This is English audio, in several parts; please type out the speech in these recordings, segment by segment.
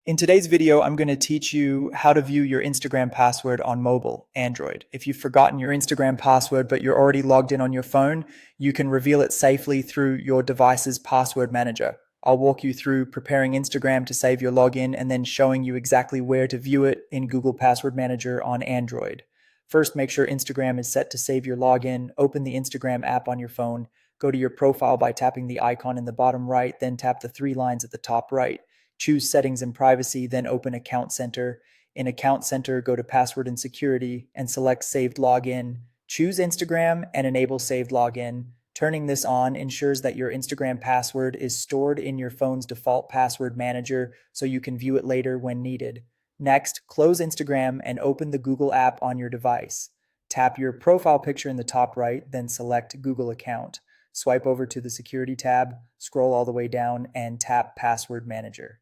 In today's video, I'm going to teach you how to view your Instagram password on mobile, Android. If you've forgotten your Instagram password, but you're already logged in on your phone, you can reveal it safely through your device's password manager. I'll walk you through preparing Instagram to save your login and then showing you exactly where to view it in Google Password Manager on Android. First, make sure Instagram is set to save your login. Open the Instagram app on your phone. Go to your profile by tapping the icon in the bottom right, then tap the three lines at the top right. Choose Settings and Privacy, then open Account Center. In Account Center, go to Password and Security and select Saved Login. Choose Instagram and enable Saved Login. Turning this on ensures that your Instagram password is stored in your phone's default password manager so you can view it later when needed. Next, close Instagram and open the Google app on your device. Tap your profile picture in the top right, then select Google Account. Swipe over to the Security tab, scroll all the way down, and tap Password Manager.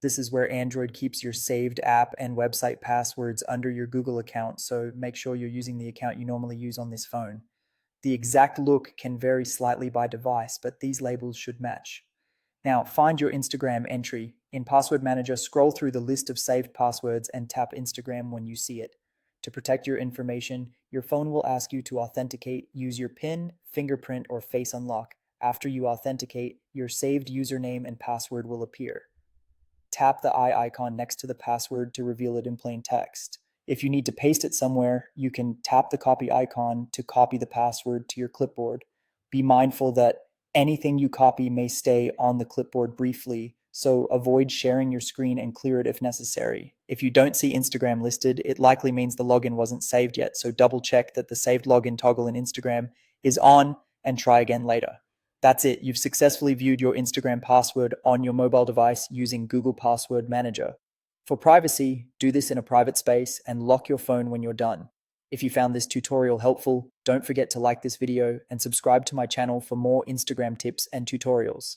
This is where Android keeps your saved app and website passwords under your Google account, so make sure you're using the account you normally use on this phone. The exact look can vary slightly by device, but these labels should match. Now, find your Instagram entry. In Password Manager, scroll through the list of saved passwords and tap Instagram when you see it. To protect your information, your phone will ask you to authenticate. Use your PIN, fingerprint, or face unlock. After you authenticate, your saved username and password will appear. Tap the eye icon next to the password to reveal it in plain text. If you need to paste it somewhere, you can tap the copy icon to copy the password to your clipboard. Be mindful that anything you copy may stay on the clipboard briefly, so avoid sharing your screen and clear it if necessary. If you don't see Instagram listed, it likely means the login wasn't saved yet, so double check that the saved login toggle in Instagram is on and try again later. That's it. You've successfully viewed your Instagram password on your mobile device using Google Password Manager. For privacy, do this in a private space and lock your phone when you're done. If you found this tutorial helpful, don't forget to like this video and subscribe to my channel for more Instagram tips and tutorials.